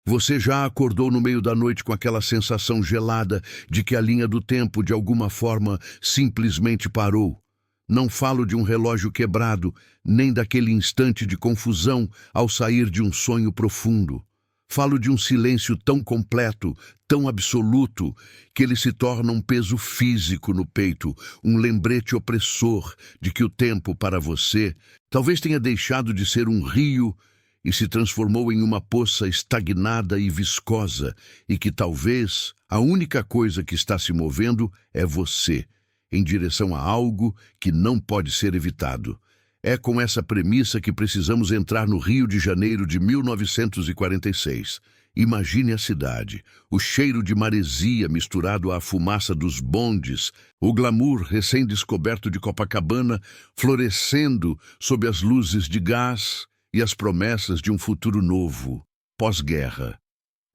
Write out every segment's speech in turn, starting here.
Você já acordou no meio da noite com aquela sensação gelada de que a linha do tempo, de alguma forma, simplesmente parou? Não falo de um relógio quebrado, nem daquele instante de confusão ao sair de um sonho profundo. Falo de um silêncio tão completo, tão absoluto, que ele se torna um peso físico no peito, um lembrete opressor de que o tempo para você talvez tenha deixado de ser um rio e se transformou em uma poça estagnada e viscosa, e que talvez a única coisa que está se movendo é você, em direção a algo que não pode ser evitado. É com essa premissa que precisamos entrar no Rio de Janeiro de 1946. Imagine a cidade, o cheiro de maresia misturado à fumaça dos bondes, o glamour recém-descoberto de Copacabana florescendo sob as luzes de gás e as promessas de um futuro novo, pós-guerra.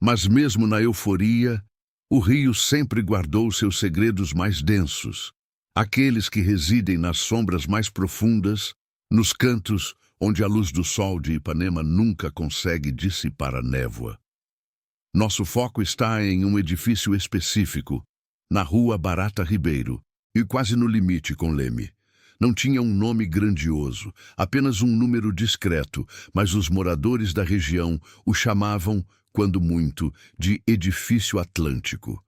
Mas mesmo na euforia, o Rio sempre guardou seus segredos mais densos, aqueles que residem nas sombras mais profundas, nos cantos onde a luz do sol de Ipanema nunca consegue dissipar a névoa. Nosso foco está em um edifício específico, na Rua Barata Ribeiro, e quase no limite com Leme. Não tinha um nome grandioso, apenas um número discreto, mas os moradores da região o chamavam, quando muito, de Edifício Atlântico.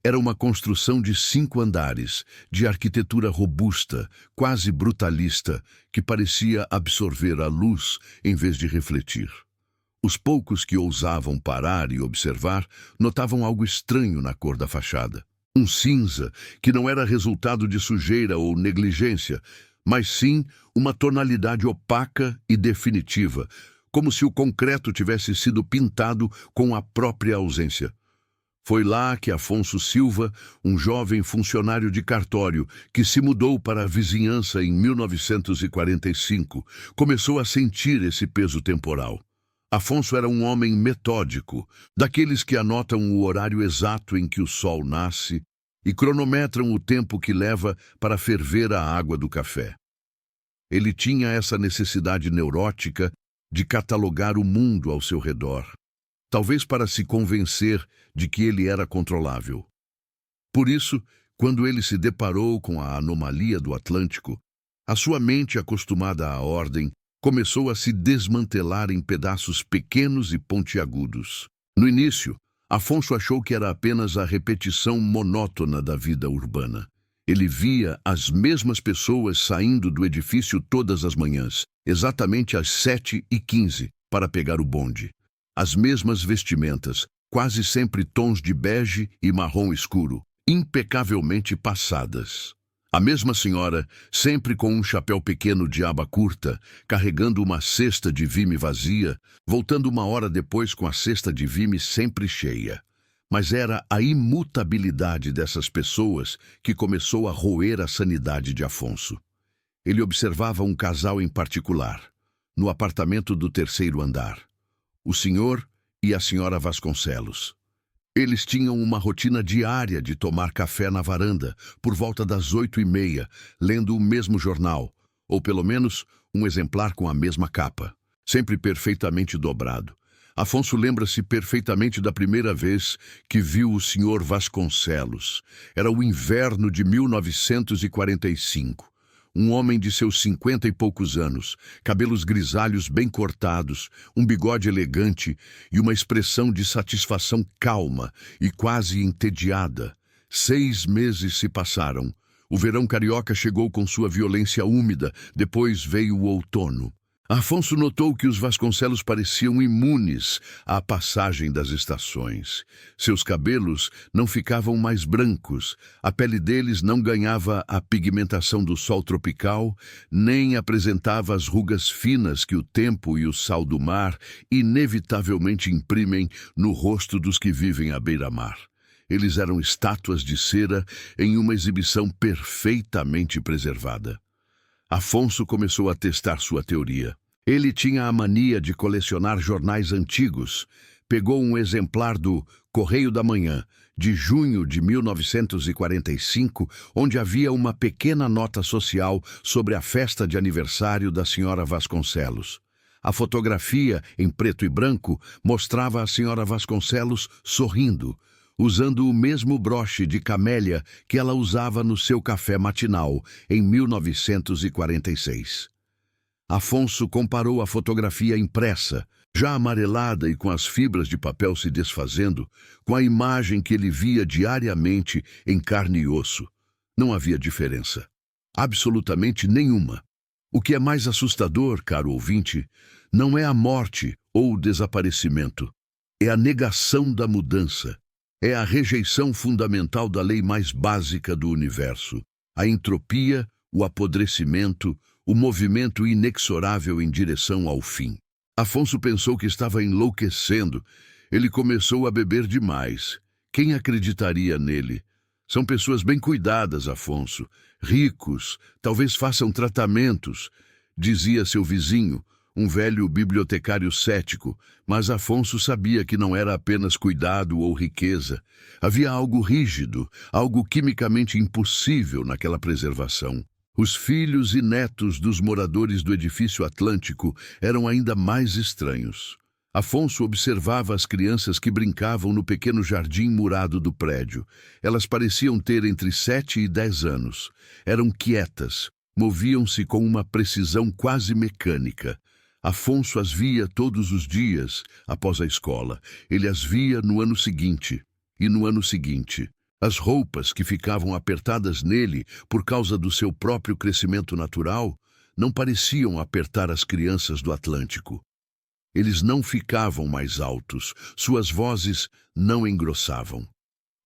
Era uma construção de 5 andares, de arquitetura robusta, quase brutalista, que parecia absorver a luz em vez de refletir. Os poucos que ousavam parar e observar notavam algo estranho na cor da fachada. Um cinza que não era resultado de sujeira ou negligência, mas sim uma tonalidade opaca e definitiva, como se o concreto tivesse sido pintado com a própria ausência. Foi lá que Afonso Silva, um jovem funcionário de cartório que se mudou para a vizinhança em 1945, começou a sentir esse peso temporal. Afonso era um homem metódico, daqueles que anotam o horário exato em que o sol nasce e cronometram o tempo que leva para ferver a água do café. Ele tinha essa necessidade neurótica de catalogar o mundo ao seu redor, talvez para se convencer de que ele era controlável. Por isso, quando ele se deparou com a anomalia do Atlântico, a sua mente, acostumada à ordem, começou a se desmantelar em pedaços pequenos e pontiagudos. No início, Afonso achou que era apenas a repetição monótona da vida urbana. Ele via as mesmas pessoas saindo do edifício todas as manhãs, exatamente às 7h15, para pegar o bonde. As mesmas vestimentas, quase sempre tons de bege e marrom escuro, impecavelmente passadas. A mesma senhora, sempre com um chapéu pequeno de aba curta, carregando uma cesta de vime vazia, voltando 1 hora depois com a cesta de vime sempre cheia. Mas era a imutabilidade dessas pessoas que começou a roer a sanidade de Afonso. Ele observava um casal em particular, no apartamento do 3º andar. O senhor e a senhora Vasconcelos. Eles tinham uma rotina diária de tomar café na varanda, por volta das 8h30, lendo o mesmo jornal, ou pelo menos um exemplar com a mesma capa, sempre perfeitamente dobrado. Afonso lembra-se perfeitamente da primeira vez que viu o senhor Vasconcelos. Era o inverno de 1945. Um homem de seus 50 e poucos anos, cabelos grisalhos bem cortados, um bigode elegante e uma expressão de satisfação calma e quase entediada. 6 meses se passaram. O verão carioca chegou com sua violência úmida, depois veio o outono. Afonso notou que os Vasconcelos pareciam imunes à passagem das estações. Seus cabelos não ficavam mais brancos, a pele deles não ganhava a pigmentação do sol tropical, nem apresentava as rugas finas que o tempo e o sal do mar inevitavelmente imprimem no rosto dos que vivem à beira-mar. Eles eram estátuas de cera em uma exibição perfeitamente preservada. Afonso começou a testar sua teoria. Ele tinha a mania de colecionar jornais antigos. Pegou um exemplar do Correio da Manhã, de junho de 1945, onde havia uma pequena nota social sobre a festa de aniversário da senhora Vasconcelos. A fotografia, em preto e branco, mostrava a senhora Vasconcelos sorrindo, usando o mesmo broche de camélia que ela usava no seu café matinal, em 1946. Afonso comparou a fotografia impressa, já amarelada e com as fibras de papel se desfazendo, com a imagem que ele via diariamente em carne e osso. Não havia diferença. Absolutamente nenhuma. O que é mais assustador, caro ouvinte, não é a morte ou o desaparecimento. É a negação da mudança. É a rejeição fundamental da lei mais básica do universo. A entropia, o apodrecimento, o movimento inexorável em direção ao fim. Afonso pensou que estava enlouquecendo. Ele começou a beber demais. Quem acreditaria nele? São pessoas bem cuidadas, Afonso. Ricos, talvez façam tratamentos, dizia seu vizinho, um velho bibliotecário cético, mas Afonso sabia que não era apenas cuidado ou riqueza. Havia algo rígido, algo quimicamente impossível naquela preservação. Os filhos e netos dos moradores do edifício Atlântico eram ainda mais estranhos. Afonso observava as crianças que brincavam no pequeno jardim murado do prédio. Elas pareciam ter entre 7 e 10 anos. Eram quietas, moviam-se com uma precisão quase mecânica. Afonso as via todos os dias após a escola. Ele as via no ano seguinte e no ano seguinte. As roupas que ficavam apertadas nele por causa do seu próprio crescimento natural não pareciam apertar as crianças do Atlântico. Eles não ficavam mais altos, suas vozes não engrossavam.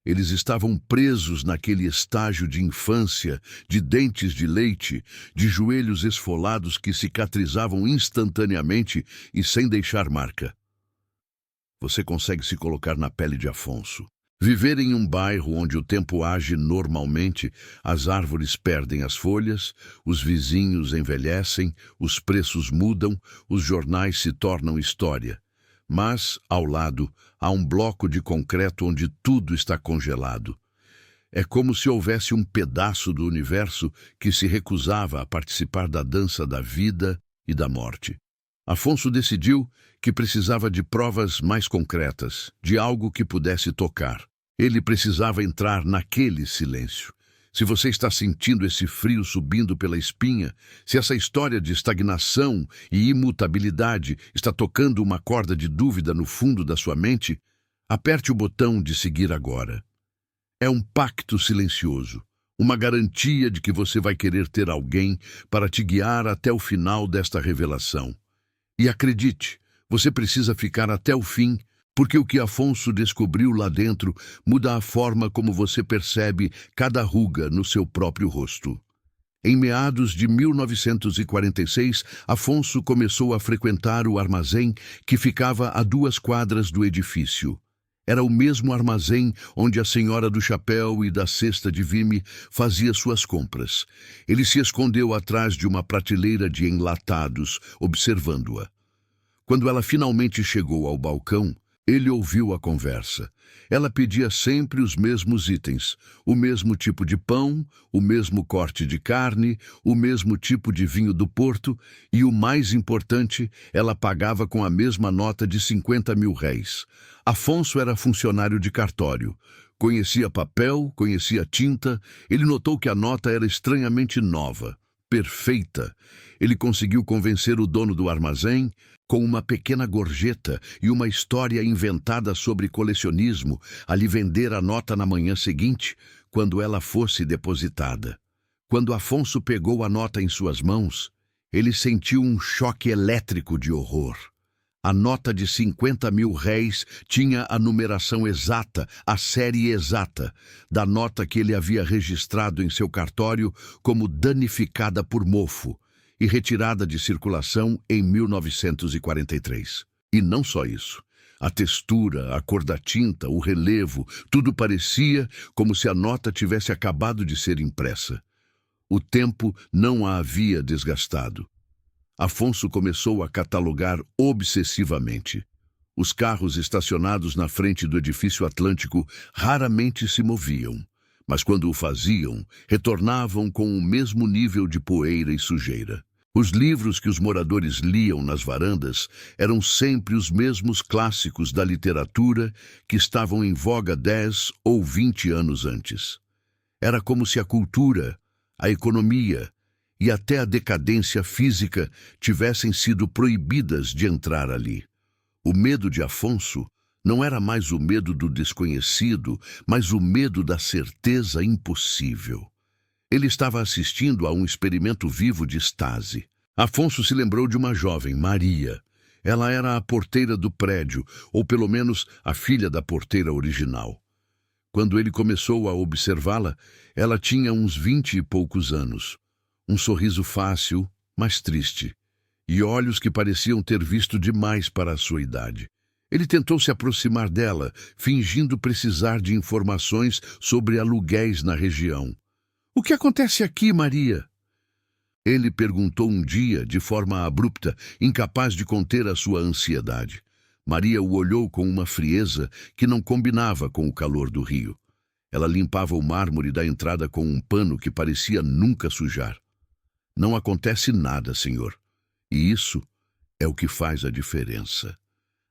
Eles estavam presos naquele estágio de infância, de dentes de leite, de joelhos esfolados que cicatrizavam instantaneamente e sem deixar marca. Você consegue se colocar na pele de Afonso. Viver em um bairro onde o tempo age normalmente, as árvores perdem as folhas, os vizinhos envelhecem, os preços mudam, os jornais se tornam história. Mas, ao lado, há um bloco de concreto onde tudo está congelado. É como se houvesse um pedaço do universo que se recusava a participar da dança da vida e da morte. Afonso decidiu que precisava de provas mais concretas, de algo que pudesse tocar. Ele precisava entrar naquele silêncio. Se você está sentindo esse frio subindo pela espinha, se essa história de estagnação e imutabilidade está tocando uma corda de dúvida no fundo da sua mente, aperte o botão de seguir agora. É um pacto silencioso, uma garantia de que você vai querer ter alguém para te guiar até o final desta revelação. E acredite, você precisa ficar até o fim, porque o que Afonso descobriu lá dentro muda a forma como você percebe cada ruga no seu próprio rosto. Em meados de 1946, Afonso começou a frequentar o armazém que ficava a 2 quadras do edifício. Era o mesmo armazém onde a senhora do chapéu e da cesta de vime fazia suas compras. Ele se escondeu atrás de uma prateleira de enlatados, observando-a. Quando ela finalmente chegou ao balcão, ele ouviu a conversa. Ela pedia sempre os mesmos itens, o mesmo tipo de pão, o mesmo corte de carne, o mesmo tipo de vinho do Porto e, o mais importante, ela pagava com a mesma nota de 50 mil réis. Afonso era funcionário de cartório. Conhecia papel, conhecia tinta. Ele notou que a nota era estranhamente nova, perfeita. Ele conseguiu convencer o dono do armazém, com uma pequena gorjeta e uma história inventada sobre colecionismo, a lhe vender a nota na manhã seguinte, quando ela fosse depositada. Quando Afonso pegou a nota em suas mãos, ele sentiu um choque elétrico de horror. A nota de 50 mil réis tinha a numeração exata, a série exata, da nota que ele havia registrado em seu cartório como danificada por mofo e retirada de circulação em 1943. E não só isso. A textura, a cor da tinta, o relevo, tudo parecia como se a nota tivesse acabado de ser impressa. O tempo não a havia desgastado. Afonso começou a catalogar obsessivamente. Os carros estacionados na frente do edifício Atlântico raramente se moviam, mas quando o faziam, retornavam com o mesmo nível de poeira e sujeira. Os livros que os moradores liam nas varandas eram sempre os mesmos clássicos da literatura que estavam em voga 10 ou 20 anos antes. Era como se a cultura, a economia e até a decadência física tivessem sido proibidas de entrar ali. O medo de Afonso não era mais o medo do desconhecido, mas o medo da certeza impossível. Ele estava assistindo a um experimento vivo de Stasi. Afonso se lembrou de uma jovem, Maria. Ela era a porteira do prédio, ou pelo menos a filha da porteira original. Quando ele começou a observá-la, ela tinha uns 20 e poucos anos. Um sorriso fácil, mas triste, e olhos que pareciam ter visto demais para a sua idade. Ele tentou se aproximar dela, fingindo precisar de informações sobre aluguéis na região. "O que acontece aqui, Maria?" Ele perguntou um dia, de forma abrupta, incapaz de conter a sua ansiedade. Maria o olhou com uma frieza que não combinava com o calor do rio. Ela limpava o mármore da entrada com um pano que parecia nunca sujar. "Não acontece nada, senhor. E isso é o que faz a diferença."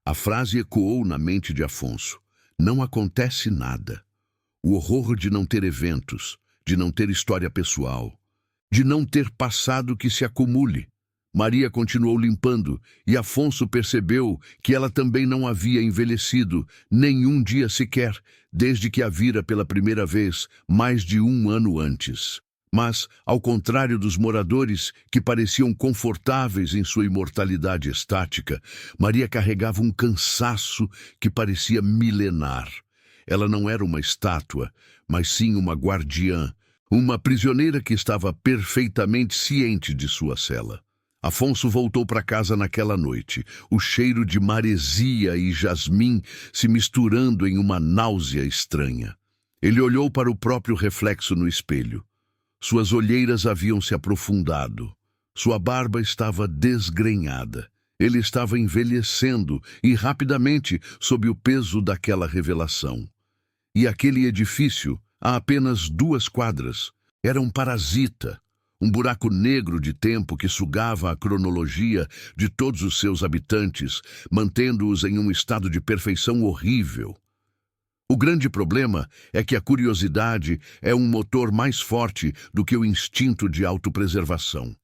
A frase ecoou na mente de Afonso. Não acontece nada. O horror de não ter eventos, de não ter história pessoal, de não ter passado que se acumule. Maria continuou limpando, e Afonso percebeu que ela também não havia envelhecido, nenhum dia sequer, desde que a vira pela primeira vez, mais de 1 ano antes. Mas, ao contrário dos moradores, que pareciam confortáveis em sua imortalidade estática, Maria carregava um cansaço que parecia milenar. Ela não era uma estátua, mas sim uma guardiã, uma prisioneira que estava perfeitamente ciente de sua cela. Afonso voltou para casa naquela noite, o cheiro de maresia e jasmim se misturando em uma náusea estranha. Ele olhou para o próprio reflexo no espelho. Suas olheiras haviam se aprofundado. Sua barba estava desgrenhada. Ele estava envelhecendo e rapidamente sob o peso daquela revelação. E aquele edifício, a apenas 2 quadras, era um parasita, um buraco negro de tempo que sugava a cronologia de todos os seus habitantes, mantendo-os em um estado de perfeição horrível. O grande problema é que a curiosidade é um motor mais forte do que o instinto de autopreservação.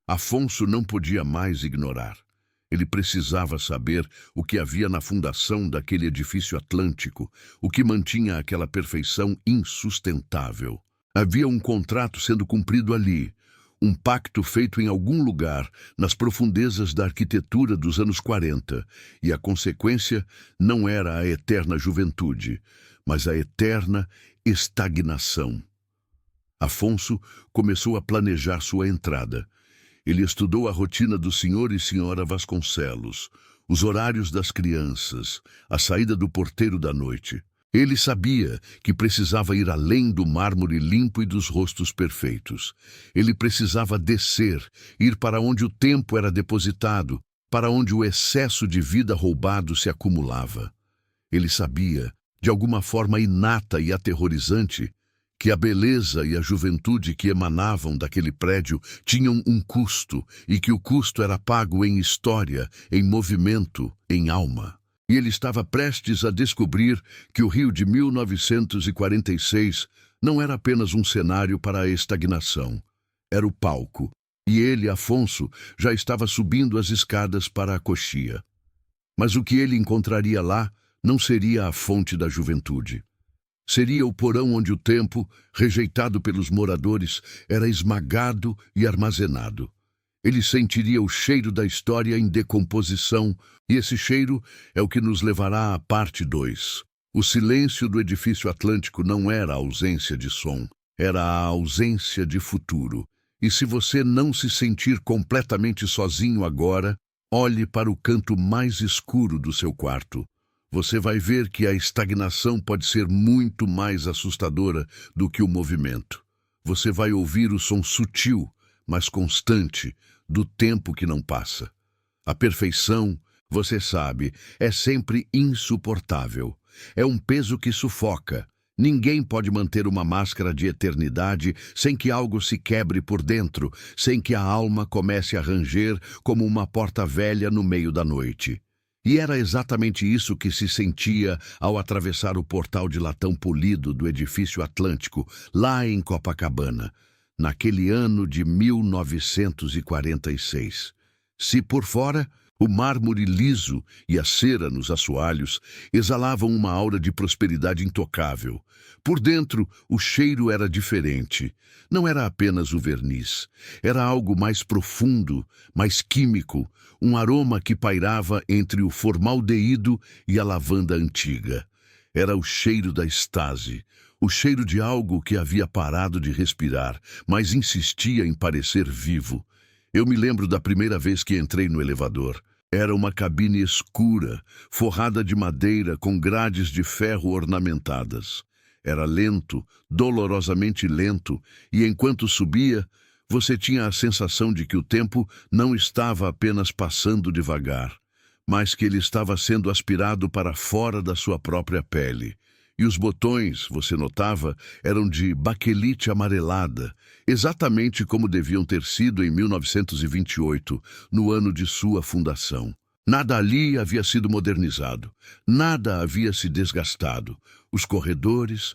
Afonso não podia mais ignorar. Ele precisava saber o que havia na fundação daquele edifício atlântico, o que mantinha aquela perfeição insustentável. Havia um contrato sendo cumprido ali, um pacto feito em algum lugar nas profundezas da arquitetura dos anos 40, e a consequência não era a eterna juventude, mas a eterna estagnação. Afonso começou a planejar sua entrada. Ele estudou a rotina do senhor e senhora Vasconcelos, os horários das crianças, a saída do porteiro da noite. Ele sabia que precisava ir além do mármore limpo e dos rostos perfeitos. Ele precisava descer, ir para onde o tempo era depositado, para onde o excesso de vida roubado se acumulava. Ele sabia, de alguma forma inata e aterrorizante, que a beleza e a juventude que emanavam daquele prédio tinham um custo e que o custo era pago em história, em movimento, em alma. E ele estava prestes a descobrir que o Rio de 1946 não era apenas um cenário para a estagnação. Era o palco. E ele, Afonso, já estava subindo as escadas para a coxia. Mas o que ele encontraria lá não seria a fonte da juventude. Seria o porão onde o tempo, rejeitado pelos moradores, era esmagado e armazenado. Ele sentiria o cheiro da história em decomposição, e esse cheiro é o que nos levará à parte 2. O silêncio do edifício atlântico não era a ausência de som, era a ausência de futuro. E se você não se sentir completamente sozinho agora, olhe para o canto mais escuro do seu quarto. Você vai ver que a estagnação pode ser muito mais assustadora do que o movimento. Você vai ouvir o som sutil, mas constante, do tempo que não passa. A perfeição, você sabe, é sempre insuportável. É um peso que sufoca. Ninguém pode manter uma máscara de eternidade sem que algo se quebre por dentro, sem que a alma comece a ranger como uma porta velha no meio da noite. E era exatamente isso que se sentia ao atravessar o portal de latão polido do edifício Atlântico, lá em Copacabana, naquele ano de 1946. Se por fora, o mármore liso e a cera nos assoalhos exalavam uma aura de prosperidade intocável. Por dentro, o cheiro era diferente. Não era apenas o verniz. Era algo mais profundo, mais químico, um aroma que pairava entre o formaldeído e a lavanda antiga. Era o cheiro da estase, o cheiro de algo que havia parado de respirar, mas insistia em parecer vivo. Eu me lembro da primeira vez que entrei no elevador. Era uma cabine escura, forrada de madeira com grades de ferro ornamentadas. Era lento, dolorosamente lento, e enquanto subia, você tinha a sensação de que o tempo não estava apenas passando devagar, mas que ele estava sendo aspirado para fora da sua própria pele. E os botões, você notava, eram de baquelite amarelada, exatamente como deviam ter sido em 1928, no ano de sua fundação. Nada ali havia sido modernizado, nada havia se desgastado. Os corredores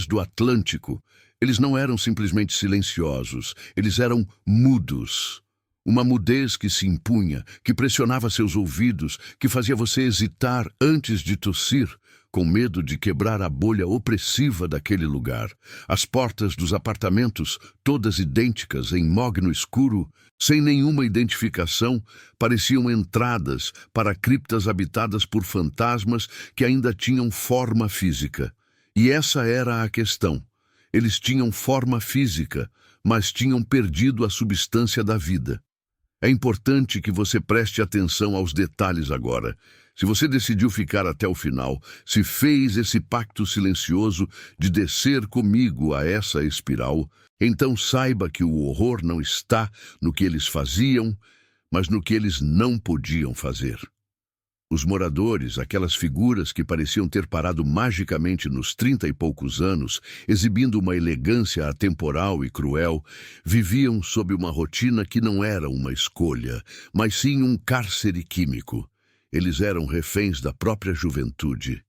do Atlântico, eles não eram simplesmente silenciosos, eles eram mudos. Uma mudez que se impunha, que pressionava seus ouvidos, que fazia você hesitar antes de tossir, com medo de quebrar a bolha opressiva daquele lugar. As portas dos apartamentos, todas idênticas, em mogno escuro, sem nenhuma identificação, pareciam entradas para criptas habitadas por fantasmas que ainda tinham forma física. E essa era a questão. Eles tinham forma física, mas tinham perdido a substância da vida. É importante que você preste atenção aos detalhes agora. Se você decidiu ficar até o final, se fez esse pacto silencioso de descer comigo a essa espiral, então saiba que o horror não está no que eles faziam, mas no que eles não podiam fazer. Os moradores, aquelas figuras que pareciam ter parado magicamente nos 30 e poucos anos, exibindo uma elegância atemporal e cruel, viviam sob uma rotina que não era uma escolha, mas sim um cárcere químico. Eles eram reféns da própria juventude.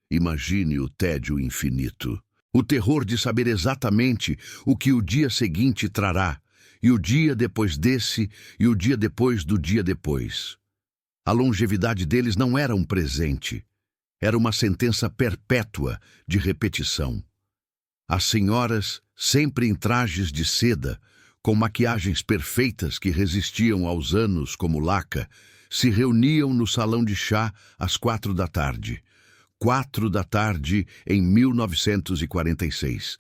Imagine o tédio infinito, o terror de saber exatamente o que o dia seguinte trará, e o dia depois desse, e o dia depois do dia depois. A longevidade deles não era um presente, era uma sentença perpétua de repetição. As senhoras, sempre em trajes de seda, com maquiagens perfeitas que resistiam aos anos como laca, se reuniam no salão de chá às 4 da tarde. 4 da tarde em 1946.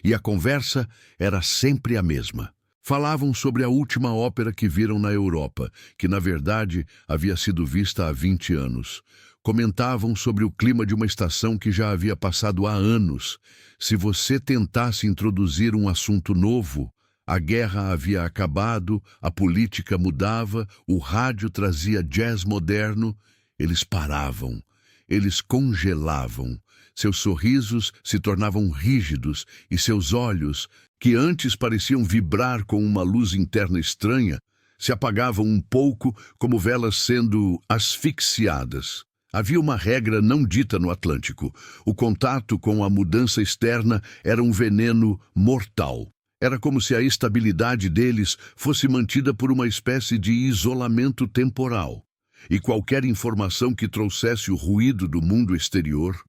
E a conversa era sempre a mesma. Falavam sobre a última ópera que viram na Europa, que na verdade havia sido vista há 20 anos. Comentavam sobre o clima de uma estação que já havia passado há anos. Se você tentasse introduzir um assunto novo, a guerra havia acabado, a política mudava, o rádio trazia jazz moderno, eles paravam, eles congelavam. Seus sorrisos se tornavam rígidos e seus olhos, que antes pareciam vibrar com uma luz interna estranha, se apagavam um pouco como velas sendo asfixiadas. Havia uma regra não dita no Atlântico. O contato com a mudança externa era um veneno mortal. Era como se a estabilidade deles fosse mantida por uma espécie de isolamento temporal. E qualquer informação que trouxesse o ruído do mundo exterior,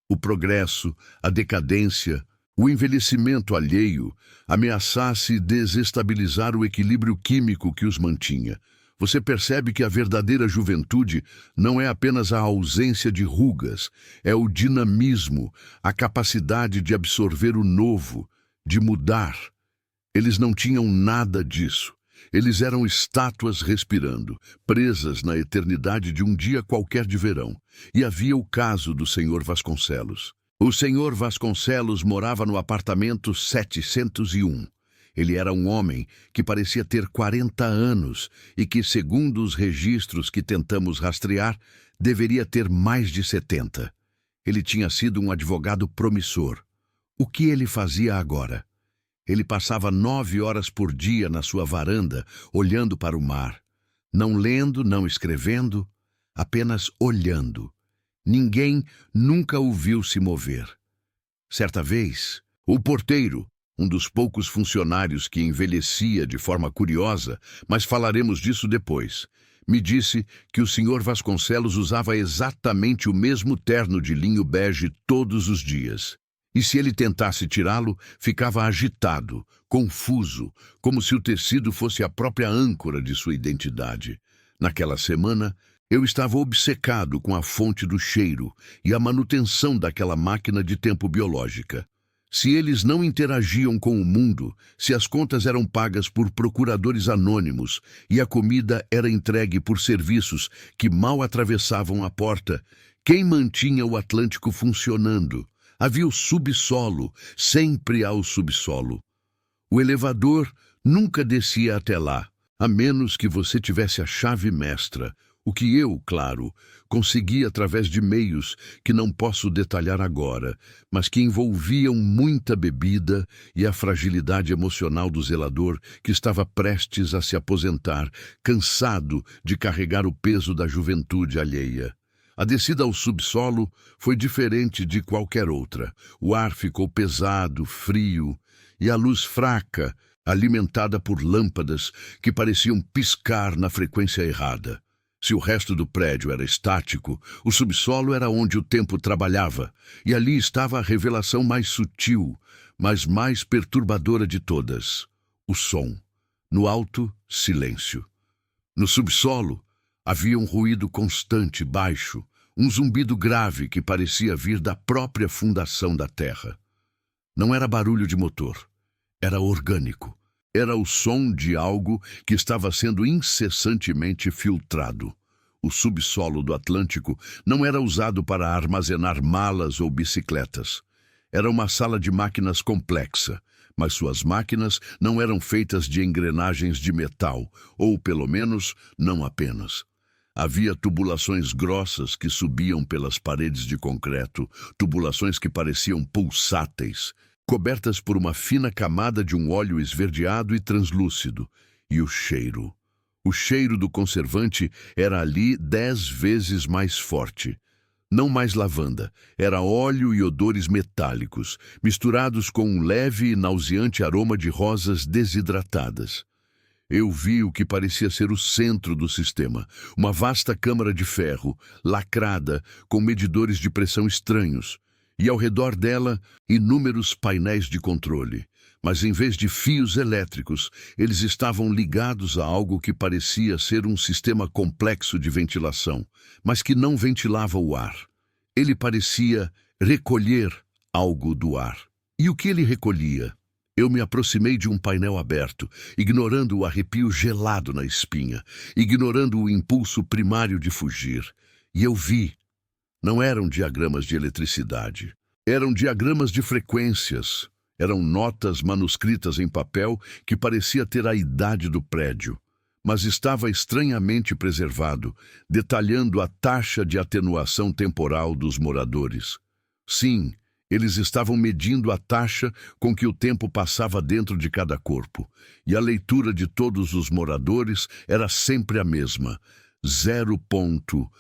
o progresso, a decadência, o envelhecimento alheio, ameaçasse desestabilizar o equilíbrio químico que os mantinha. Você percebe que a verdadeira juventude não é apenas a ausência de rugas, é o dinamismo, a capacidade de absorver o novo, de mudar. Eles não tinham nada disso. Eles eram estátuas respirando, presas na eternidade de um dia qualquer de verão. E havia o caso do Sr. Vasconcelos. O Sr. Vasconcelos morava no apartamento 701. Ele era um homem que parecia ter 40 anos e que, segundo os registros que tentamos rastrear, deveria ter mais de 70. Ele tinha sido um advogado promissor. O que ele fazia agora? Ele passava 9 horas por dia na sua varanda, olhando para o mar. Não lendo, não escrevendo, apenas olhando. Ninguém nunca o viu se mover. Certa vez, o porteiro, um dos poucos funcionários que envelhecia de forma curiosa, mas falaremos disso depois, me disse que o Sr. Vasconcelos usava exatamente o mesmo terno de linho bege todos os dias. E se ele tentasse tirá-lo, ficava agitado, confuso, como se o tecido fosse a própria âncora de sua identidade. Naquela semana, eu estava obcecado com a fonte do cheiro e a manutenção daquela máquina de tempo biológica. Se eles não interagiam com o mundo, se as contas eram pagas por procuradores anônimos e a comida era entregue por serviços que mal atravessavam a porta, quem mantinha o Atlântico funcionando? Havia o subsolo, sempre há o subsolo. O elevador nunca descia até lá, a menos que você tivesse a chave mestra, o que eu, claro, consegui através de meios que não posso detalhar agora, mas que envolviam muita bebida e a fragilidade emocional do zelador que estava prestes a se aposentar, cansado de carregar o peso da juventude alheia. A descida ao subsolo foi diferente de qualquer outra. O ar ficou pesado, frio, e a luz fraca, alimentada por lâmpadas que pareciam piscar na frequência errada. Se o resto do prédio era estático, o subsolo era onde o tempo trabalhava, e ali estava a revelação mais sutil, mas mais perturbadora de todas: o som. No alto, silêncio. No subsolo, havia um ruído constante, baixo, um zumbido grave que parecia vir da própria fundação da terra. Não era barulho de motor, era orgânico. Era o som de algo que estava sendo incessantemente filtrado. O subsolo do Atlântico não era usado para armazenar malas ou bicicletas. Era uma sala de máquinas complexa, mas suas máquinas não eram feitas de engrenagens de metal, ou pelo menos, não apenas. Havia tubulações grossas que subiam pelas paredes de concreto, tubulações que pareciam pulsáteis, cobertas por uma fina camada de um óleo esverdeado e translúcido. E o cheiro. O cheiro do conservante era ali 10 vezes mais forte. Não mais lavanda, era óleo e odores metálicos, misturados com um leve e nauseante aroma de rosas desidratadas. Eu vi o que parecia ser o centro do sistema, uma vasta câmara de ferro, lacrada, com medidores de pressão estranhos, e ao redor dela, inúmeros painéis de controle. Mas em vez de fios elétricos, eles estavam ligados a algo que parecia ser um sistema complexo de ventilação, mas que não ventilava o ar. Ele parecia recolher algo do ar. E o que ele recolhia? Eu me aproximei de um painel aberto, ignorando o arrepio gelado na espinha, ignorando o impulso primário de fugir. E eu vi. Não eram diagramas de eletricidade. Eram diagramas de frequências. Eram notas manuscritas em papel que parecia ter a idade do prédio, mas estava estranhamente preservado, detalhando a taxa de atenuação temporal dos moradores. Sim, eles estavam medindo a taxa com que o tempo passava dentro de cada corpo, e a leitura de todos os moradores era sempre a mesma: 0,000,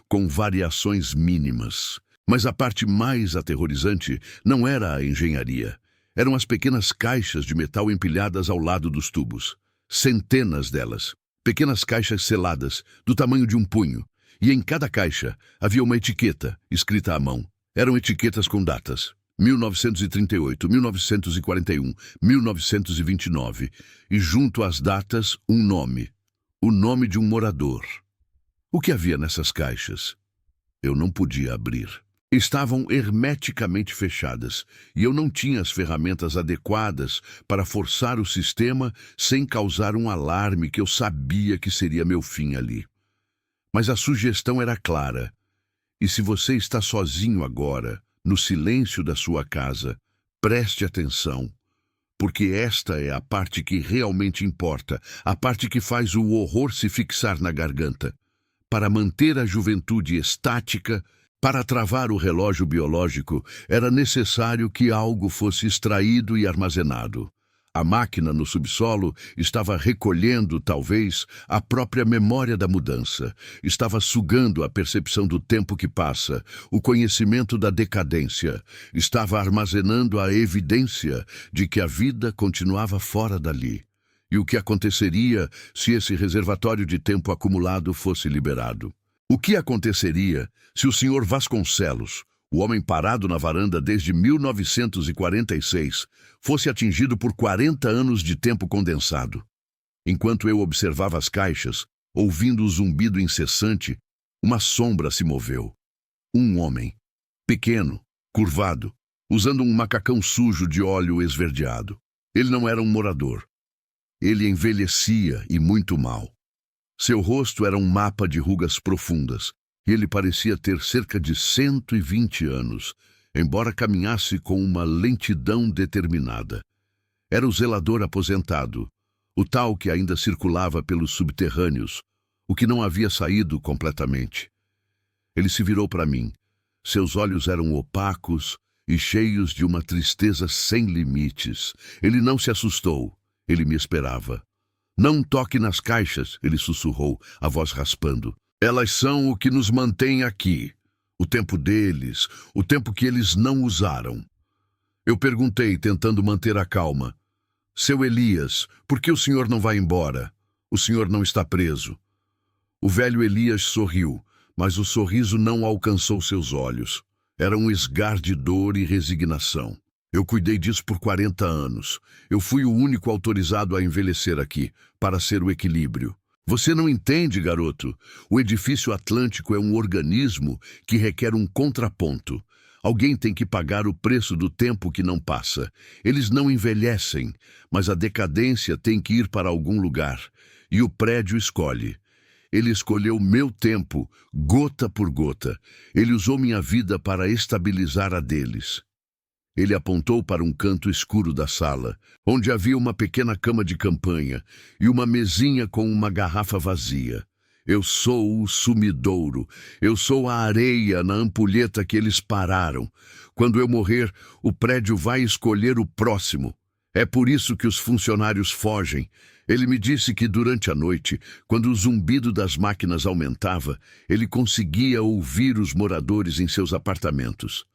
com variações mínimas. Mas a parte mais aterrorizante não era a engenharia. Eram as pequenas caixas de metal empilhadas ao lado dos tubos. Centenas delas. Pequenas caixas seladas, do tamanho de um punho. E em cada caixa havia uma etiqueta, escrita à mão. Eram etiquetas com datas: 1938, 1941, 1929. E junto às datas, um nome. O nome de um morador. O que havia nessas caixas? Eu não podia abrir. Estavam hermeticamente fechadas, e eu não tinha as ferramentas adequadas para forçar o sistema sem causar um alarme que eu sabia que seria meu fim ali. Mas a sugestão era clara. E se você está sozinho agora, no silêncio da sua casa, preste atenção, porque esta é a parte que realmente importa, a parte que faz o horror se fixar na garganta. para manter a juventude estática, para travar o relógio biológico, era necessário que algo fosse extraído e armazenado. A máquina no subsolo estava recolhendo, talvez, a própria memória da mudança. Estava sugando a percepção do tempo que passa, o conhecimento da decadência. Estava armazenando a evidência de que a vida continuava fora dali. E o que aconteceria se esse reservatório de tempo acumulado fosse liberado? O que aconteceria se o Sr. Vasconcelos, o homem parado na varanda desde 1946, fosse atingido por 40 anos de tempo condensado? Enquanto eu observava as caixas, ouvindo o zumbido incessante, uma sombra se moveu. Um homem, pequeno, curvado, usando um macacão sujo de óleo esverdeado. Ele não era um morador. Ele envelhecia e muito mal. Seu rosto era um mapa de rugas profundas, e ele parecia ter cerca de 120 anos, embora caminhasse com uma lentidão determinada. Era o zelador aposentado, o tal que ainda circulava pelos subterrâneos, o que não havia saído completamente. Ele se virou para mim. Seus olhos eram opacos e cheios de uma tristeza sem limites. Ele não se assustou. Ele me esperava. Não toque nas caixas, ele sussurrou, a voz raspando. Elas são o que nos mantém aqui. O tempo deles, o tempo que eles não usaram. Eu perguntei, tentando manter a calma. Seu Elias, por que o senhor não vai embora? O senhor não está preso. O velho Elias sorriu, mas o sorriso não alcançou seus olhos. Era um esgar de dor e resignação. Eu cuidei disso por 40 anos. Eu fui o único autorizado a envelhecer aqui, para ser o equilíbrio. Você não entende, garoto. O edifício atlântico é um organismo que requer um contraponto. Alguém tem que pagar o preço do tempo que não passa. Eles não envelhecem, mas a decadência tem que ir para algum lugar. E o prédio escolhe. Ele escolheu meu tempo, gota por gota. Ele usou minha vida para estabilizar a deles. Ele apontou para um canto escuro da sala, onde havia uma pequena cama de campanha e uma mesinha com uma garrafa vazia. Eu sou o sumidouro, eu sou a areia na ampulheta que eles pararam. Quando eu morrer, o prédio vai escolher o próximo. É por isso que os funcionários fogem. Ele me disse que durante a noite, quando o zumbido das máquinas aumentava, ele conseguia ouvir os moradores em seus apartamentos.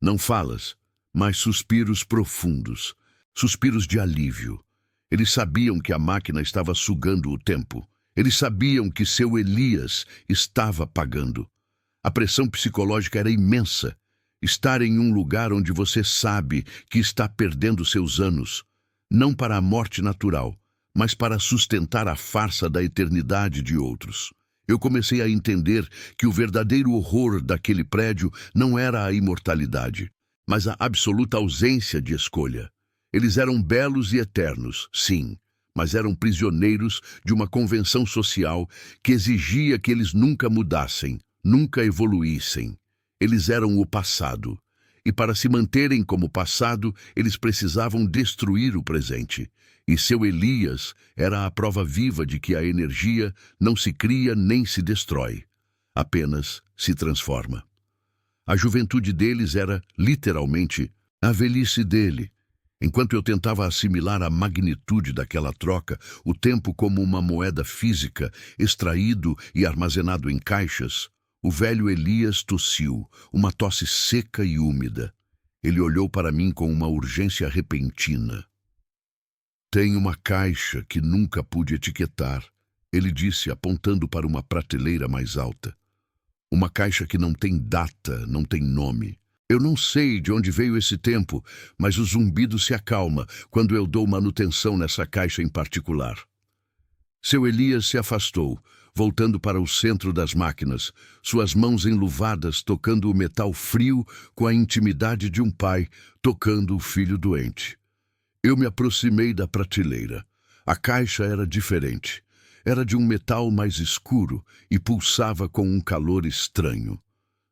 Não falas, mas suspiros profundos, suspiros de alívio. Eles sabiam que a máquina estava sugando o tempo. Eles sabiam que seu Elias estava pagando. A pressão psicológica era imensa. Estar em um lugar onde você sabe que está perdendo seus anos, não para a morte natural, mas para sustentar a farsa da eternidade de outros. Eu comecei a entender que o verdadeiro horror daquele prédio não era a imortalidade, mas a absoluta ausência de escolha. Eles eram belos e eternos, sim, mas eram prisioneiros de uma convenção social que exigia que eles nunca mudassem, nunca evoluíssem. Eles eram o passado, e para se manterem como passado, eles precisavam destruir o presente. E seu Elias era a prova viva de que a energia não se cria nem se destrói, apenas se transforma. A juventude deles era, literalmente, a velhice dele. Enquanto eu tentava assimilar a magnitude daquela troca, o tempo como uma moeda física, extraído e armazenado em caixas, o velho Elias tossiu, uma tosse seca e úmida. Ele olhou para mim com uma urgência repentina. Tem uma caixa que nunca pude etiquetar, ele disse, apontando para uma prateleira mais alta. Uma caixa que não tem data, não tem nome. Eu não sei de onde veio esse tempo, mas o zumbido se acalma quando eu dou manutenção nessa caixa em particular. Seu Elias se afastou, voltando para o centro das máquinas, suas mãos enluvadas tocando o metal frio com a intimidade de um pai tocando o filho doente. Eu me aproximei da prateleira. A caixa era diferente. Era de um metal mais escuro e pulsava com um calor estranho.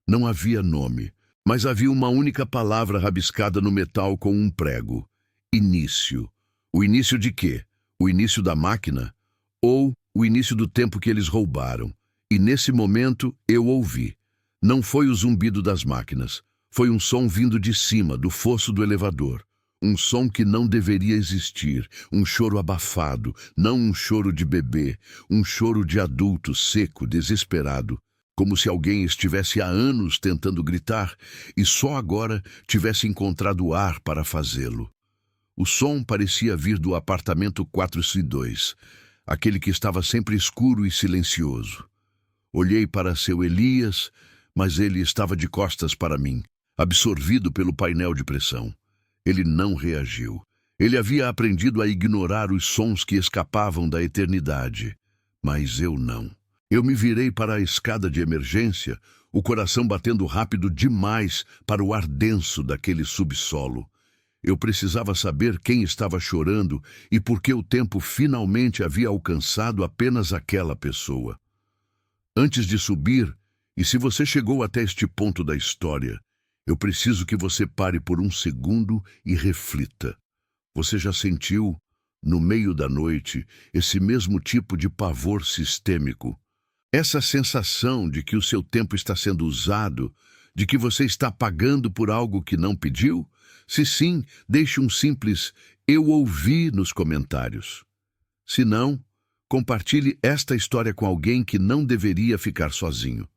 Não havia nome, mas havia uma única palavra rabiscada no metal com um prego. Início. O início de quê? O início da máquina? Ou o início do tempo que eles roubaram? E nesse momento eu ouvi. Não foi o zumbido das máquinas. Foi um som vindo de cima, do fosso do elevador. Um som que não deveria existir. Um choro abafado, não um choro de bebê. Um choro de adulto, seco, desesperado. Como se alguém estivesse há anos tentando gritar e só agora tivesse encontrado ar para fazê-lo. O som parecia vir do apartamento 402, aquele que estava sempre escuro e silencioso. Olhei para seu Elias, mas ele estava de costas para mim, absorvido pelo painel de pressão. Ele não reagiu. Ele havia aprendido a ignorar os sons que escapavam da eternidade, mas eu não. Eu me virei para a escada de emergência, o coração batendo rápido demais para o ar denso daquele subsolo. Eu precisava saber quem estava chorando e por que o tempo finalmente havia alcançado apenas aquela pessoa. Antes de subir, e se você chegou até este ponto da história, eu preciso que você pare por um segundo e reflita. Você já sentiu, no meio da noite, esse mesmo tipo de pavor sistêmico? Essa sensação de que o seu tempo está sendo usado, de que você está pagando por algo que não pediu? Se sim, deixe um simples "eu ouvi" nos comentários. Se não, compartilhe esta história com alguém que não deveria ficar sozinho.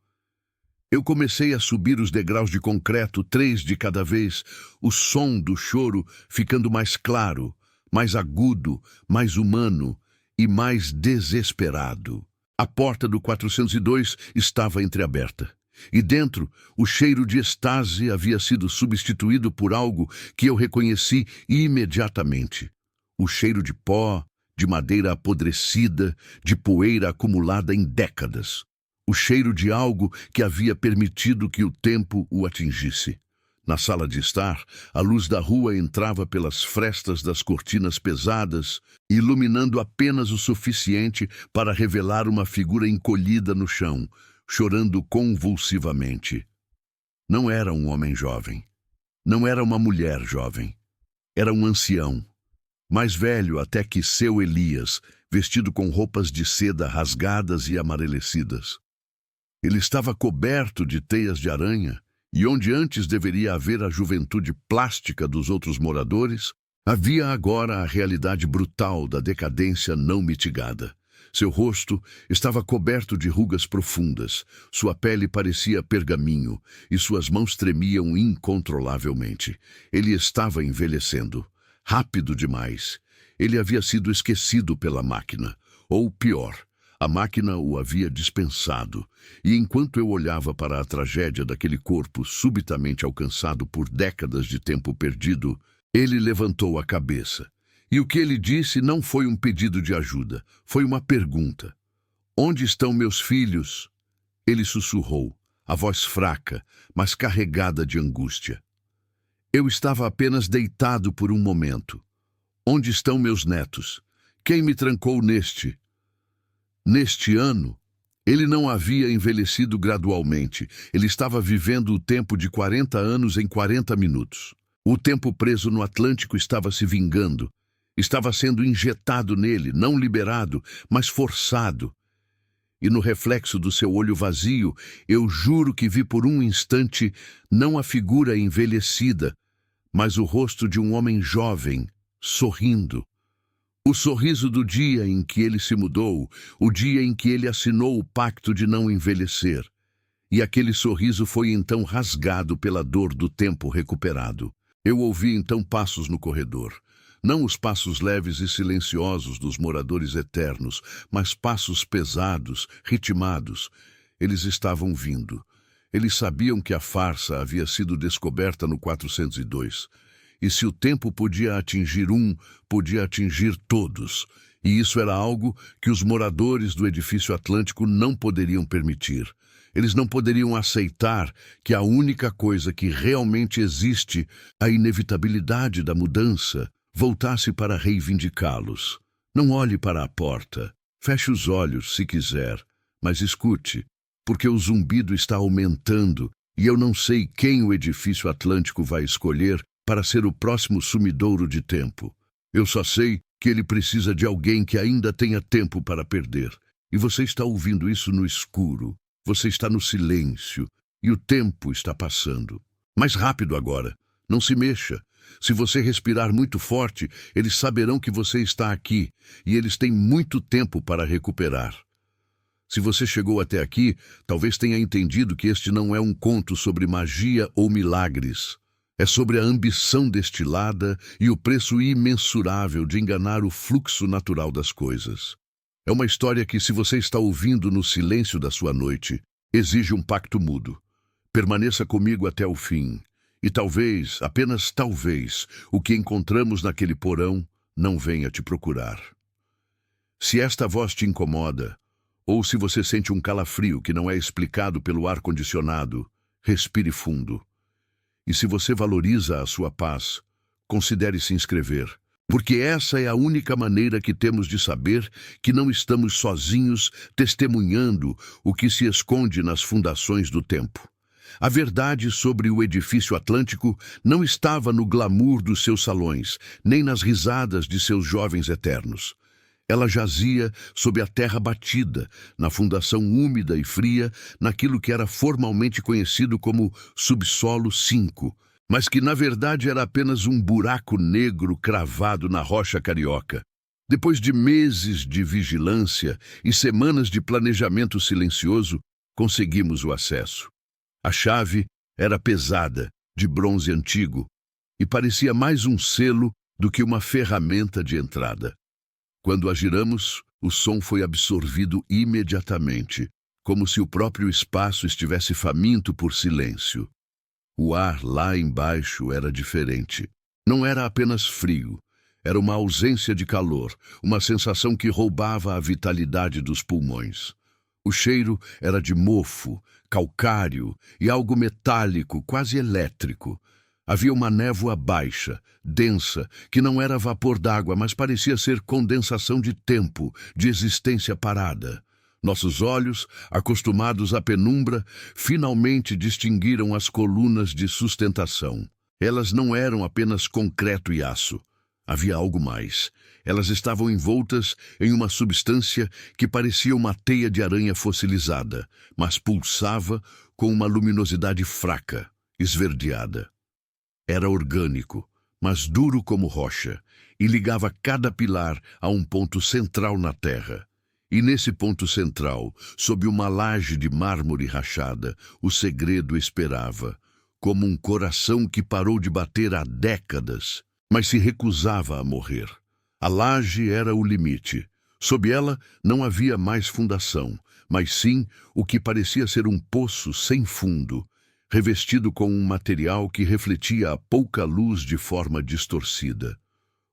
Eu comecei a subir os degraus de concreto, 3 de cada vez, o som do choro ficando mais claro, mais agudo, mais humano e mais desesperado. A porta do 402 estava entreaberta. E dentro, o cheiro de êxtase havia sido substituído por algo que eu reconheci imediatamente. O cheiro de pó, de madeira apodrecida, de poeira acumulada em décadas. O cheiro de algo que havia permitido que o tempo o atingisse. Na sala de estar, a luz da rua entrava pelas frestas das cortinas pesadas, iluminando apenas o suficiente para revelar uma figura encolhida no chão, chorando convulsivamente. Não era um homem jovem. Não era uma mulher jovem. Era um ancião, mais velho até que seu Elias, vestido com roupas de seda rasgadas e amarelecidas. Ele estava coberto de teias de aranha, e onde antes deveria haver a juventude plástica dos outros moradores, havia agora a realidade brutal da decadência não mitigada. Seu rosto estava coberto de rugas profundas, sua pele parecia pergaminho e suas mãos tremiam incontrolavelmente. Ele estava envelhecendo, rápido demais. Ele havia sido esquecido pela máquina, ou pior, a máquina o havia dispensado, e enquanto eu olhava para a tragédia daquele corpo subitamente alcançado por décadas de tempo perdido, ele levantou a cabeça. E o que ele disse não foi um pedido de ajuda, foi uma pergunta. "Onde estão meus filhos?" Ele sussurrou, a voz fraca, mas carregada de angústia. Eu estava apenas deitado por um momento. Onde estão meus netos? Quem me trancou neste? Neste ano, ele não havia envelhecido gradualmente. Ele estava vivendo o tempo de 40 anos em 40 minutos. O tempo preso no Atlântico estava se vingando. Estava sendo injetado nele, não liberado, mas forçado. E no reflexo do seu olho vazio, eu juro que vi por um instante não a figura envelhecida, mas o rosto de um homem jovem, sorrindo. O sorriso do dia em que ele se mudou, o dia em que ele assinou o pacto de não envelhecer. E aquele sorriso foi então rasgado pela dor do tempo recuperado. Eu ouvi então passos no corredor. Não os passos leves e silenciosos dos moradores eternos, mas passos pesados, ritmados. Eles estavam vindo. Eles sabiam que a farsa havia sido descoberta no 402. E se o tempo podia atingir um, podia atingir todos. E isso era algo que os moradores do edifício Atlântico não poderiam permitir. Eles não poderiam aceitar que a única coisa que realmente existe, a inevitabilidade da mudança, voltasse para reivindicá-los. Não olhe para a porta. Feche os olhos, se quiser, mas escute, porque o zumbido está aumentando e eu não sei quem o edifício Atlântico vai escolher para ser o próximo sumidouro de tempo. Eu só sei que ele precisa de alguém que ainda tenha tempo para perder. E você está ouvindo isso no escuro, você está no silêncio, e o tempo está passando. Mais rápido agora, não se mexa. Se você respirar muito forte, eles saberão que você está aqui, e eles têm muito tempo para recuperar. Se você chegou até aqui, talvez tenha entendido que este não é um conto sobre magia ou milagres. É sobre a ambição destilada e o preço imensurável de enganar o fluxo natural das coisas. É uma história que, se você está ouvindo no silêncio da sua noite, exige um pacto mudo. Permaneça comigo até o fim, e talvez, apenas talvez, o que encontramos naquele porão não venha te procurar. Se esta voz te incomoda, ou se você sente um calafrio que não é explicado pelo ar-condicionado, respire fundo. E se você valoriza a sua paz, considere se inscrever, porque essa é a única maneira que temos de saber que não estamos sozinhos testemunhando o que se esconde nas fundações do tempo. A verdade sobre o edifício Atlântico não estava no glamour dos seus salões, nem nas risadas de seus jovens eternos. Ela jazia sob a terra batida, na fundação úmida e fria, naquilo que era formalmente conhecido como Subsolo 5, mas que na verdade era apenas um buraco negro cravado na rocha carioca. Depois de meses de vigilância e semanas de planejamento silencioso, conseguimos o acesso. A chave era pesada, de bronze antigo, e parecia mais um selo do que uma ferramenta de entrada. Quando a giramos, o som foi absorvido imediatamente, como se o próprio espaço estivesse faminto por silêncio. O ar lá embaixo era diferente. Não era apenas frio, era uma ausência de calor, uma sensação que roubava a vitalidade dos pulmões. O cheiro era de mofo, calcário e algo metálico, quase elétrico. Havia uma névoa baixa, densa, que não era vapor d'água, mas parecia ser condensação de tempo, de existência parada. Nossos olhos, acostumados à penumbra, finalmente distinguiram as colunas de sustentação. Elas não eram apenas concreto e aço. Havia algo mais. Elas estavam envoltas em uma substância que parecia uma teia de aranha fossilizada, mas pulsava com uma luminosidade fraca, esverdeada. Era orgânico, mas duro como rocha, e ligava cada pilar a um ponto central na terra. E nesse ponto central, sob uma laje de mármore rachada, o segredo esperava, como um coração que parou de bater há décadas, mas se recusava a morrer. A laje era o limite. Sob ela não havia mais fundação, mas sim o que parecia ser um poço sem fundo, revestido com um material que refletia a pouca luz de forma distorcida.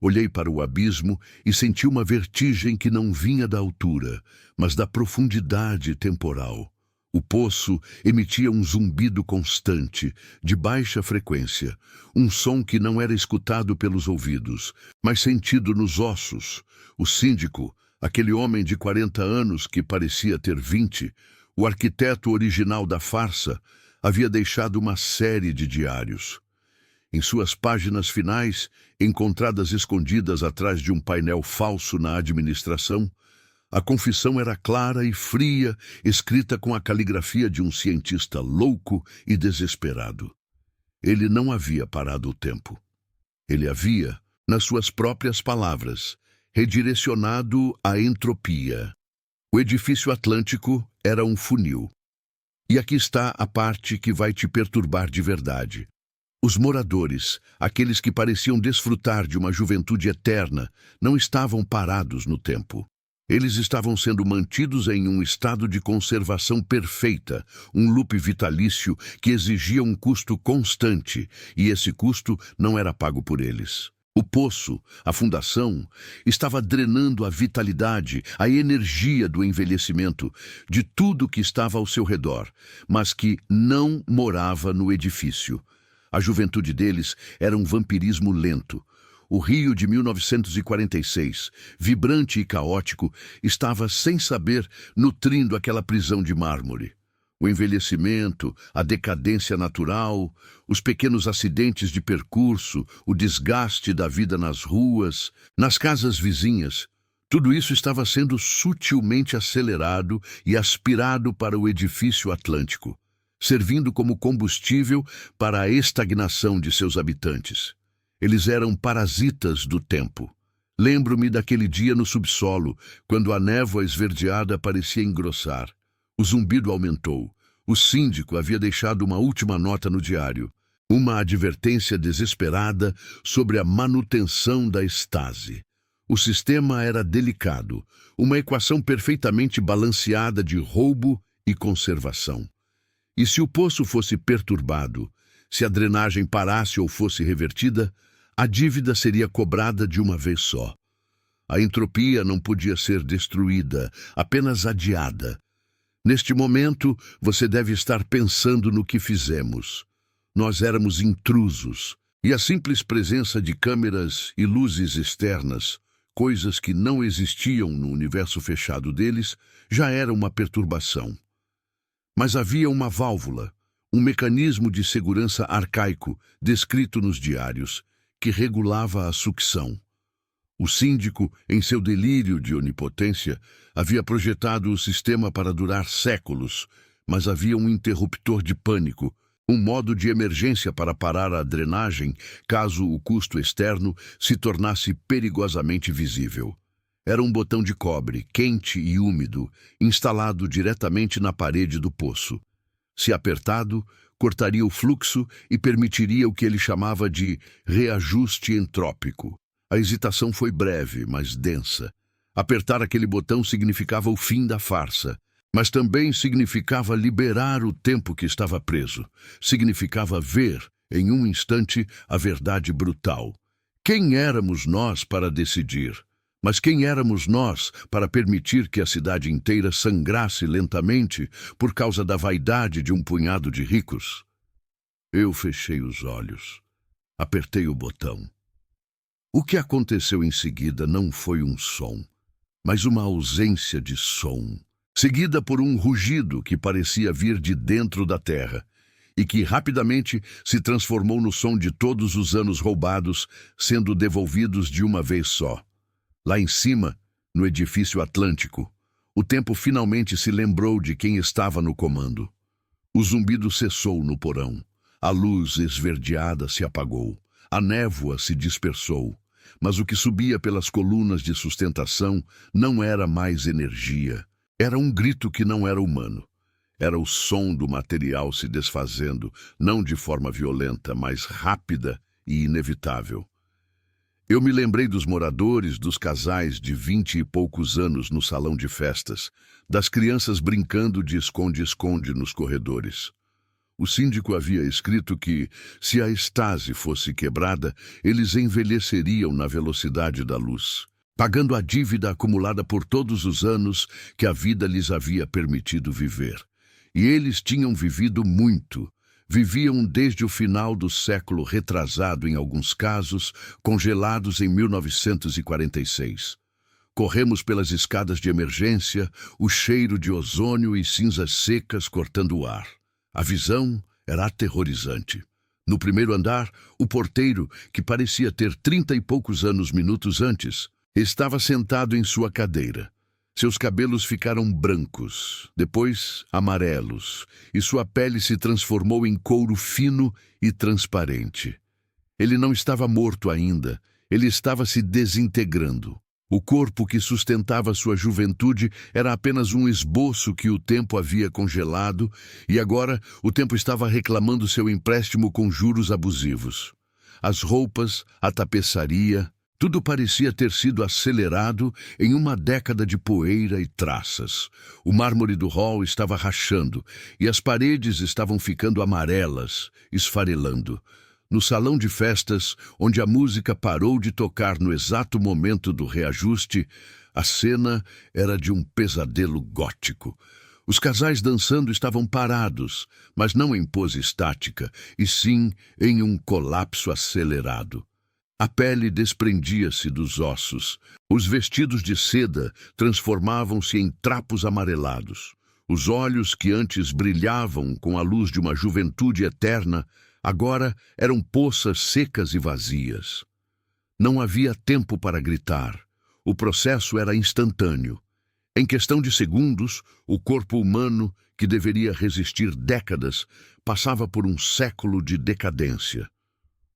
Olhei para o abismo e senti uma vertigem que não vinha da altura, mas da profundidade temporal. O poço emitia um zumbido constante, de baixa frequência, um som que não era escutado pelos ouvidos, mas sentido nos ossos. O síndico, aquele homem de 40 anos que parecia ter 20, o arquiteto original da farsa, havia deixado uma série de diários. Em suas páginas finais, encontradas escondidas atrás de um painel falso na administração, a confissão era clara e fria, escrita com a caligrafia de um cientista louco e desesperado. Ele não havia parado o tempo. Ele havia, nas suas próprias palavras, redirecionado a entropia. O edifício Atlântico era um funil. E aqui está a parte que vai te perturbar de verdade. Os moradores, aqueles que pareciam desfrutar de uma juventude eterna, não estavam parados no tempo. Eles estavam sendo mantidos em um estado de conservação perfeita, um loop vitalício que exigia um custo constante, e esse custo não era pago por eles. O poço, a fundação, estava drenando a vitalidade, a energia do envelhecimento, de tudo que estava ao seu redor, mas que não morava no edifício. A juventude deles era um vampirismo lento. O Rio de 1946, vibrante e caótico, estava, sem saber, nutrindo aquela prisão de mármore. O envelhecimento, a decadência natural, os pequenos acidentes de percurso, o desgaste da vida nas ruas, nas casas vizinhas, Tudo isso estava sendo sutilmente acelerado e aspirado para o edifício atlântico, servindo como combustível para a estagnação de seus habitantes. Eles eram parasitas do tempo. Lembro-me daquele dia no subsolo, quando a névoa esverdeada parecia engrossar. O zumbido aumentou. O síndico havia deixado uma última nota no diário, uma advertência desesperada sobre a manutenção da estase. O sistema era delicado, uma equação perfeitamente balanceada de roubo e conservação. E se o poço fosse perturbado, se a drenagem parasse ou fosse revertida, a dívida seria cobrada de uma vez só. A entropia não podia ser destruída, apenas adiada. Neste momento, você deve estar pensando no que fizemos. Nós éramos intrusos, e a simples presença de câmeras e luzes externas, coisas que não existiam no universo fechado deles, já era uma perturbação. Mas havia uma válvula, um mecanismo de segurança arcaico, descrito nos diários, que regulava a sucção. O síndico, em seu delírio de onipotência, havia projetado o sistema para durar séculos, mas havia um interruptor de pânico, um modo de emergência para parar a drenagem caso o custo externo se tornasse perigosamente visível. Era um botão de cobre, quente e úmido, instalado diretamente na parede do poço. Se apertado, cortaria o fluxo e permitiria o que ele chamava de reajuste entrópico. A hesitação foi breve, mas densa. Apertar aquele botão significava o fim da farsa, mas também significava liberar o tempo que estava preso. Significava ver, em um instante, a verdade brutal. Quem éramos nós para decidir? Mas quem éramos nós para permitir que a cidade inteira sangrasse lentamente por causa da vaidade de um punhado de ricos? Eu fechei os olhos. Apertei o botão. O que aconteceu em seguida não foi um som, mas uma ausência de som, seguida por um rugido que parecia vir de dentro da terra e que rapidamente se transformou no som de todos os anos roubados sendo devolvidos de uma vez só. Lá em cima, no edifício atlântico, o tempo finalmente se lembrou de quem estava no comando. O zumbido cessou no porão. A luz esverdeada se apagou. A névoa se dispersou. Mas o que subia pelas colunas de sustentação não era mais energia. Era um grito que não era humano. Era o som do material se desfazendo, não de forma violenta, mas rápida e inevitável. Eu me lembrei dos moradores, dos casais de 20 e poucos anos no salão de festas, das crianças brincando de esconde-esconde nos corredores. O síndico havia escrito que, se a estase fosse quebrada, eles envelheceriam na velocidade da luz, pagando a dívida acumulada por todos os anos que a vida lhes havia permitido viver. E eles tinham vivido muito. Viviam desde o final do século retrasado, em alguns casos, congelados em 1946. Corremos pelas escadas de emergência, o cheiro de ozônio e cinzas secas cortando o ar. A visão era aterrorizante. No primeiro andar, o porteiro, que parecia ter 30 e poucos anos minutos antes, estava sentado em sua cadeira. Seus cabelos ficaram brancos, depois amarelos, e sua pele se transformou em couro fino e transparente. Ele não estava morto ainda, ele estava se desintegrando. O corpo que sustentava sua juventude era apenas um esboço que o tempo havia congelado, e agora o tempo estava reclamando seu empréstimo com juros abusivos. As roupas, a tapeçaria, tudo parecia ter sido acelerado em uma década de poeira e traças. O mármore do hall estava rachando, e as paredes estavam ficando amarelas, esfarelando. No salão de festas, onde a música parou de tocar no exato momento do reajuste, a cena era de um pesadelo gótico. Os casais dançando estavam parados, mas não em pose estática, e sim em um colapso acelerado. A pele desprendia-se dos ossos. Os vestidos de seda transformavam-se em trapos amarelados. Os olhos que antes brilhavam com a luz de uma juventude eterna agora eram poças secas e vazias. Não havia tempo para gritar. O processo era instantâneo. Em questão de segundos, o corpo humano, que deveria resistir décadas, passava por um século de decadência.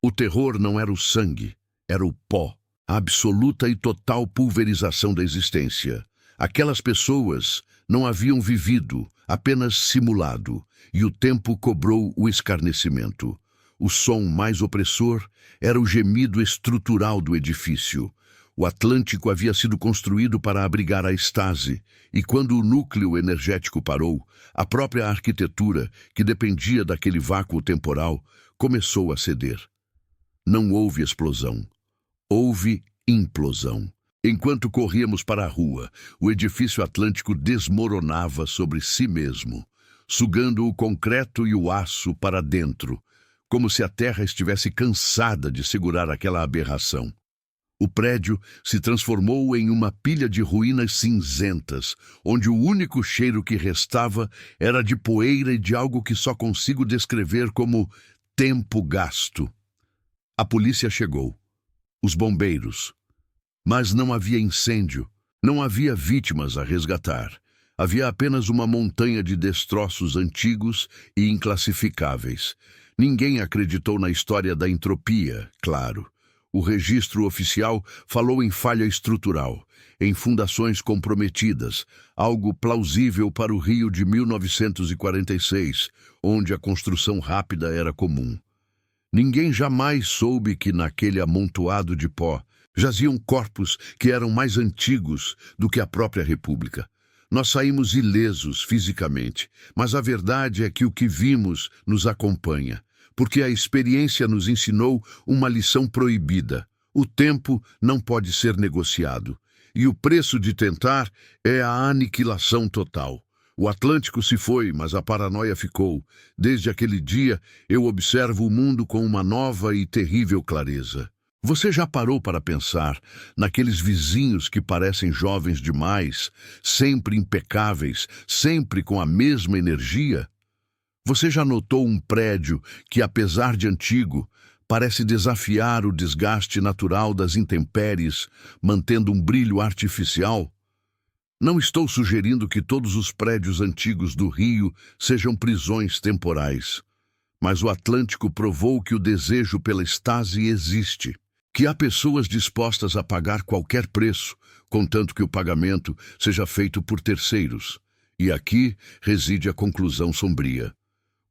O terror não era o sangue, era o pó, a absoluta e total pulverização da existência. Aquelas pessoas não haviam vivido, apenas simulado, e o tempo cobrou o escarnecimento. O som mais opressor era o gemido estrutural do edifício. O Atlântico havia sido construído para abrigar a estase, e quando o núcleo energético parou, a própria arquitetura, que dependia daquele vácuo temporal, começou a ceder. Não houve explosão. Houve implosão. Enquanto corríamos para a rua, o edifício Atlântico desmoronava sobre si mesmo, sugando o concreto e o aço para dentro, como se a terra estivesse cansada de segurar aquela aberração. O prédio se transformou em uma pilha de ruínas cinzentas, onde o único cheiro que restava era de poeira e de algo que só consigo descrever como tempo gasto. A polícia chegou. Os bombeiros. Mas não havia incêndio, não havia vítimas a resgatar. Havia apenas uma montanha de destroços antigos e inclassificáveis. Ninguém acreditou na história da entropia, claro. O registro oficial falou em falha estrutural, em fundações comprometidas, algo plausível para o Rio de 1946, onde a construção rápida era comum. Ninguém jamais soube que naquele amontoado de pó jaziam corpos que eram mais antigos do que a própria República. Nós saímos ilesos fisicamente, mas a verdade é que o que vimos nos acompanha, porque a experiência nos ensinou uma lição proibida. O tempo não pode ser negociado, e o preço de tentar é a aniquilação total. O Atlântico se foi, mas a paranoia ficou. Desde aquele dia, eu observo o mundo com uma nova e terrível clareza. Você já parou para pensar naqueles vizinhos que parecem jovens demais, sempre impecáveis, sempre com a mesma energia? Você já notou um prédio que, apesar de antigo, parece desafiar o desgaste natural das intempéries, mantendo um brilho artificial? Não estou sugerindo que todos os prédios antigos do Rio sejam prisões temporais, mas o Atlântico provou que o desejo pela estase existe, que há pessoas dispostas a pagar qualquer preço, contanto que o pagamento seja feito por terceiros. E aqui reside a conclusão sombria.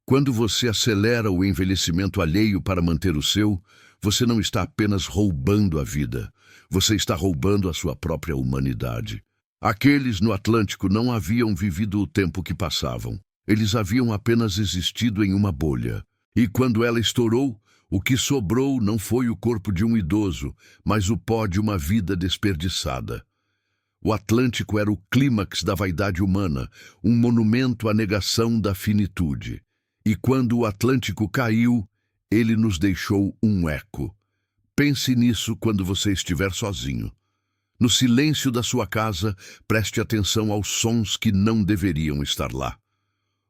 Quando você acelera o envelhecimento alheio para manter o seu, você não está apenas roubando a vida, você está roubando a sua própria humanidade. Aqueles no Atlântico não haviam vivido o tempo que passavam. Eles haviam apenas existido em uma bolha. E quando ela estourou, o que sobrou não foi o corpo de um idoso, mas o pó de uma vida desperdiçada. O Atlântico era o clímax da vaidade humana, um monumento à negação da finitude. E quando o Atlântico caiu, ele nos deixou um eco. Pense nisso quando você estiver sozinho. No silêncio da sua casa, preste atenção aos sons que não deveriam estar lá.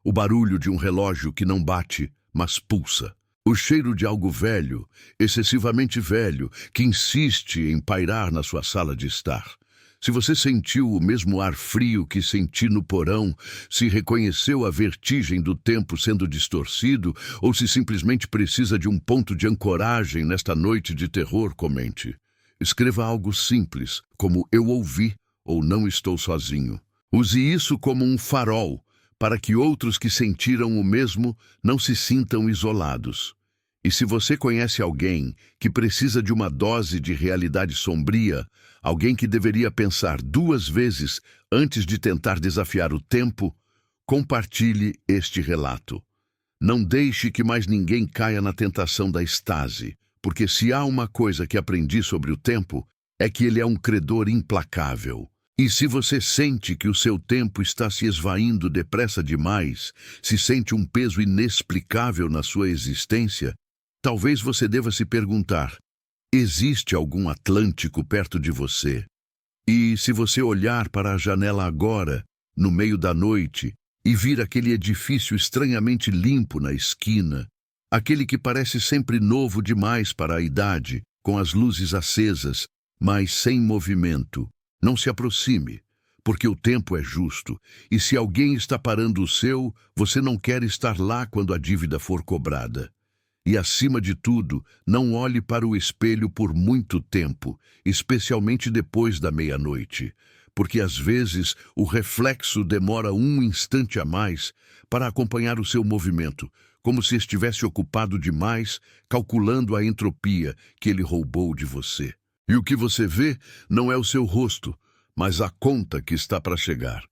O barulho de um relógio que não bate, mas pulsa. O cheiro de algo velho, excessivamente velho, que insiste em pairar na sua sala de estar. Se você sentiu o mesmo ar frio que senti no porão, se reconheceu a vertigem do tempo sendo distorcido, ou se simplesmente precisa de um ponto de ancoragem nesta noite de terror, comente. Escreva algo simples, como eu ouvi ou não estou sozinho. Use isso como um farol, para que outros que sentiram o mesmo não se sintam isolados. E se você conhece alguém que precisa de uma dose de realidade sombria, alguém que deveria pensar 2 vezes antes de tentar desafiar o tempo, compartilhe este relato. Não deixe que mais ninguém caia na tentação da estase, porque se há uma coisa que aprendi sobre o tempo, é que ele é um credor implacável. E se você sente que o seu tempo está se esvaindo depressa demais, se sente um peso inexplicável na sua existência, talvez você deva se perguntar: existe algum Atlântico perto de você? E se você olhar para a janela agora, no meio da noite, e vir aquele edifício estranhamente limpo na esquina, aquele que parece sempre novo demais para a idade, com as luzes acesas, mas sem movimento, Não se aproxime, porque o tempo é justo, e se alguém está parando o seu, você não quer estar lá quando a dívida for cobrada. E, acima de tudo, não olhe para o espelho por muito tempo, especialmente depois da meia-noite, porque às vezes o reflexo demora um instante a mais para acompanhar o seu movimento, como se estivesse ocupado demais, calculando a entropia que ele roubou de você. E o que você vê não é o seu rosto, mas a conta que está para chegar.